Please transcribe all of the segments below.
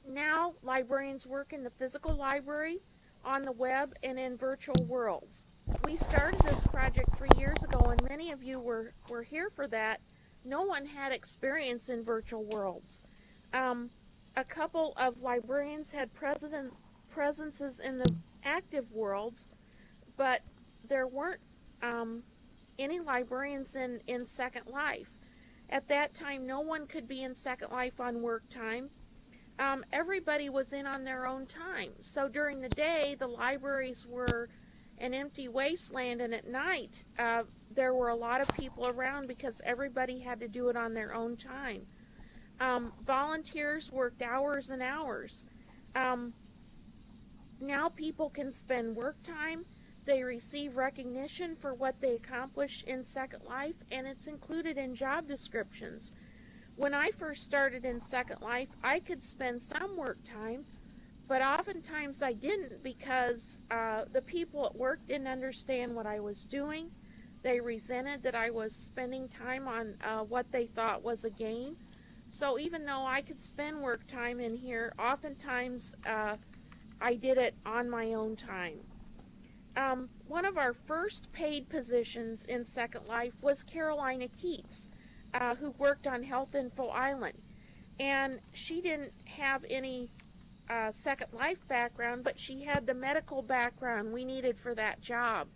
Now, librarians work in the physical library, on the web, and in virtual worlds. We started this project 3 years ago, and many of you were here for that. No one had experience in virtual worlds. A couple of librarians had presences in the active worlds, but there weren't any librarians in Second Life. At that time, no one could be in Second Life on work time. Everybody was in on their own time. So during the day, the libraries were an empty wasteland, and at night, there were a lot of people around because everybody had to do it on their own time. Volunteers worked hours and hours. Now people can spend work time. They receive recognition for what they accomplish in Second Life, and it's included in job descriptions. When I first started in Second Life, I could spend some work time, but oftentimes I didn't because the people at work didn't understand what I was doing. They resented that I was spending time on what they thought was a game. So even though I could spend work time in here, oftentimes I did it on my own time. One of our first paid positions in Second Life was Carolina Keats, who worked on Health Info Island. And she didn't have any Second Life background, but she had the medical background we needed for that job.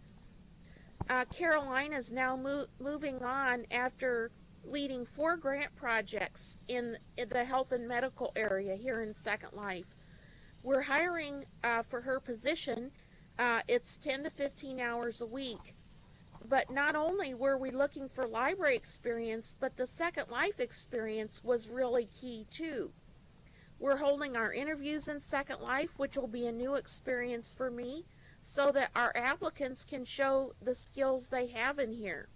Carolina's now moving on after leading 4 grant projects in the health and medical area here in Second Life. We're hiring for her position. It's 10 to 15 hours a week. But not only were we looking for library experience, but the Second Life experience was really key too. We're holding our interviews in Second Life, which will be a new experience for me, so that our applicants can show the skills they have in here.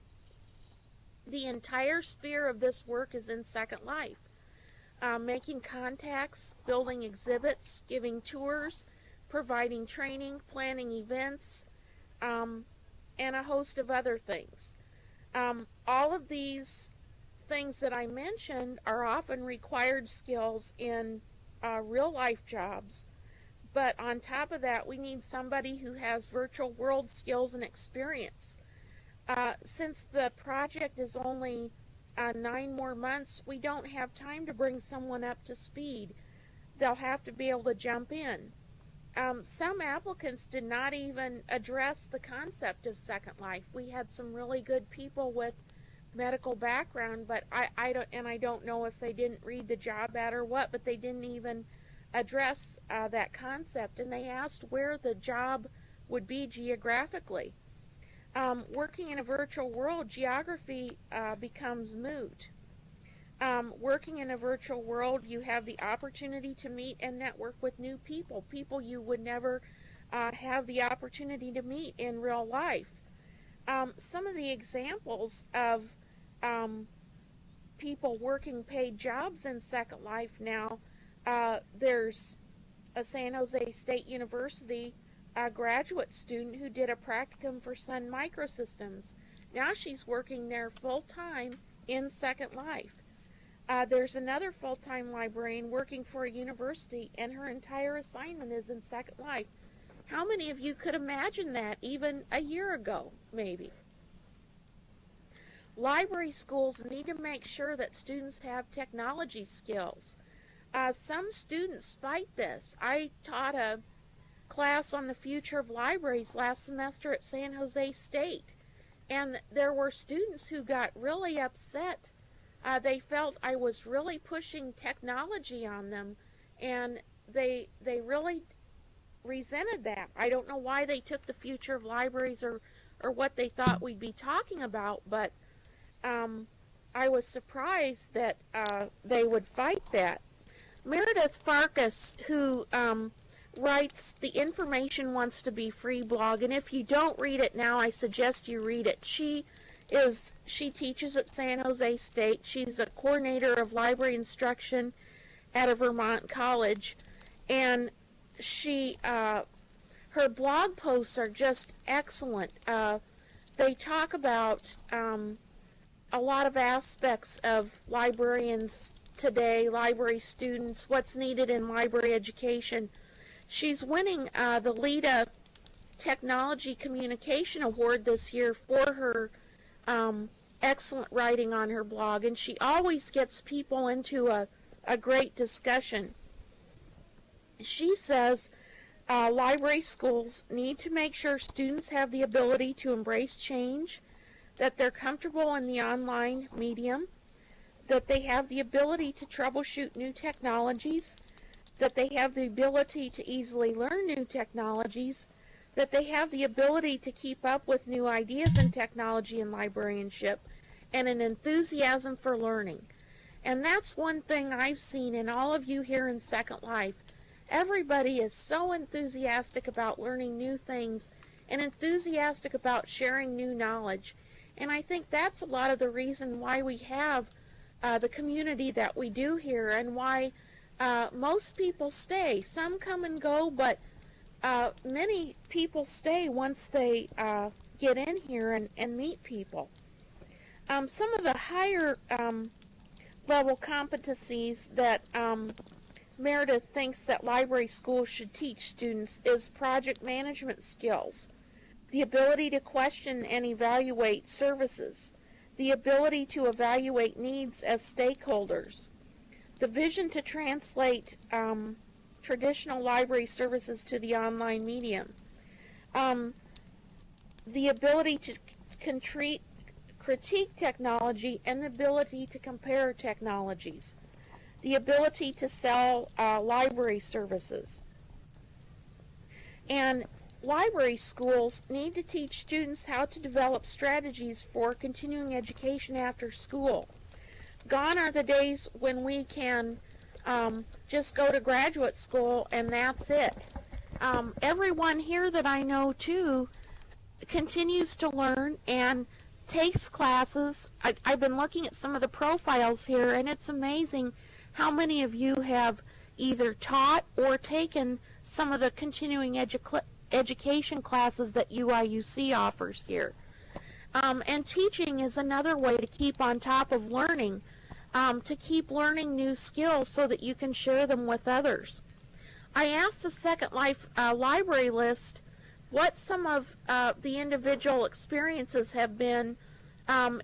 The entire sphere of this work is in Second Life. Making contacts, building exhibits, giving tours, providing training, planning events, and a host of other things. All of these things that I mentioned are often required skills in real life jobs. But on top of that, we need somebody who has virtual world skills and experience. Since the project is only 9 more months, we don't have time to bring someone up to speed. They'll have to be able to jump in. Some applicants did not even address the concept of Second Life. We had some really good people with medical background, but I don't know if they didn't read the job ad or what, but they didn't even address that concept, and they asked where the job would be geographically. Working in a virtual world, geography becomes moot. Working in a virtual world, you have the opportunity to meet and network with new people you would never have the opportunity to meet in real life. Some of the examples of people working paid jobs in Second Life now, there's a San Jose State University graduate student who did a practicum for Sun Microsystems. Now she's working there full-time in Second Life. There's another full-time librarian working for a university, and her entire assignment is in Second Life. How many of you could imagine that even a year ago, maybe? Library schools need to make sure that students have technology skills. Some students fight this. I taught a class on the future of libraries last semester at San Jose State, and there were students who got really upset. They felt I was really pushing technology on them, and they really resented that. I don't know why they took the future of libraries or what they thought we'd be talking about, but I was surprised that they would fight that. Meredith Farkas, who writes the Information Wants to Be Free blog, and if you don't read it now, I suggest you read it. She teaches at San Jose State. She's a coordinator of library instruction at a Vermont college, and her blog posts are just excellent. They talk about a lot of aspects of librarians' today, library students, what's needed in library education. She's winning the LEDA Technology Communication Award this year for her excellent writing on her blog, and she always gets people into a great discussion. She says library schools need to make sure students have the ability to embrace change, that they're comfortable in the online medium, that they have the ability to troubleshoot new technologies, that they have the ability to easily learn new technologies, that they have the ability to keep up with new ideas in technology and librarianship, and an enthusiasm for learning. And that's one thing I've seen in all of you here in Second Life. Everybody is so enthusiastic about learning new things and enthusiastic about sharing new knowledge. And I think that's a lot of the reason why we have the community that we do here, and why most people stay. Some come and go, but many people stay once they get in here and meet people. Some of the higher level competencies that Meredith thinks that library schools should teach students is project management skills, the ability to question and evaluate services, the ability to evaluate needs as stakeholders, the vision to translate traditional library services to the online medium, the ability to critique technology and the ability to compare technologies, the ability to sell library services. And library schools need to teach students how to develop strategies for continuing education after school. Gone are the days when we can just go to graduate school and that's it. Everyone here that I know too continues to learn and takes classes. I've been looking at some of the profiles here, and it's amazing how many of you have either taught or taken some of the continuing education classes that UIUC offers here. And teaching is another way to keep on top of learning, to keep learning new skills so that you can share them with others. I asked the Second Life library list what some of the individual experiences have been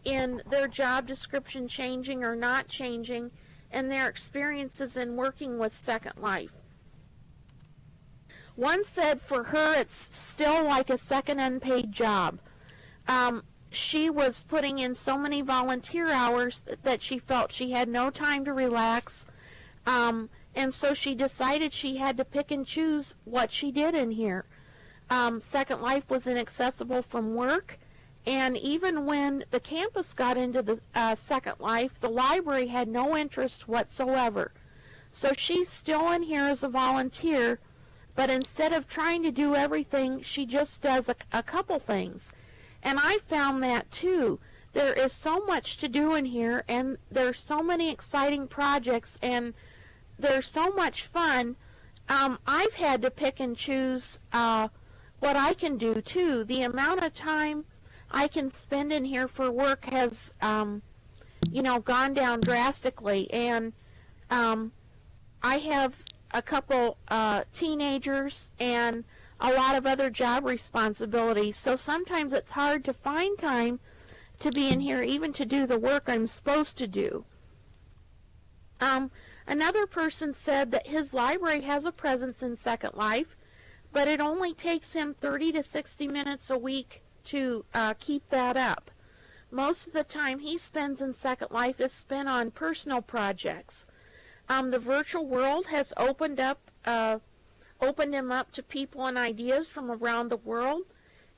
in their job description changing or not changing, and their experiences in working with Second Life. One said for her it's still like a second unpaid job. She was putting in so many volunteer hours that she felt she had no time to relax, and so she decided she had to pick and choose what she did in here. Second Life was inaccessible from work, and even when the campus got into the Second Life, the library had no interest whatsoever. So she's still in here as a volunteer, but instead of trying to do everything, she just does a couple things. And I found that too. There is so much to do in here, and there's so many exciting projects, and there's so much fun. I've had to pick and choose what I can do too. The amount of time I can spend in here for work has, gone down drastically. And I have a couple teenagers and a lot of other job responsibilities. So sometimes it's hard to find time to be in here, even to do the work I'm supposed to do. Another person said that his library has a presence in Second Life, but it only takes him 30 to 60 minutes a week to keep that up. Most of the time he spends in Second Life is spent on personal projects. The virtual world has opened him up to people and ideas from around the world,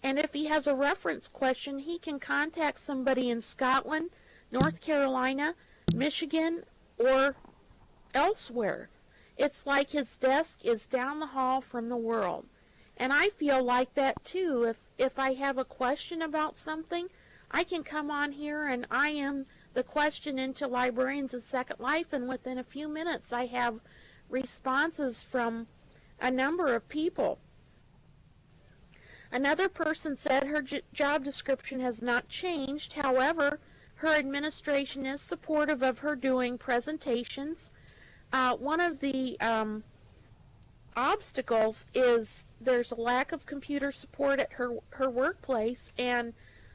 and if he has a reference question, he can contact somebody in Scotland, North Carolina, Michigan, or elsewhere. It's like his desk is down the hall from the world. And I feel like that too. If I have a question about something, I can come on here and I am the question into Librarians of Second Life, and within a few minutes I have responses from a number of people. Another person said her job description has not changed. However, Her administration is supportive of her doing presentations. One of the obstacles is there's a lack of computer support at her workplace, and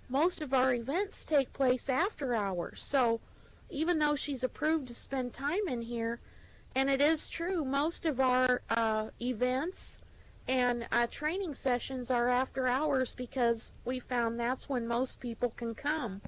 most of our events take place after hours. So even though she's approved to spend time in here, and it is true, most of our events and training sessions are after hours because we found that's when most people can come.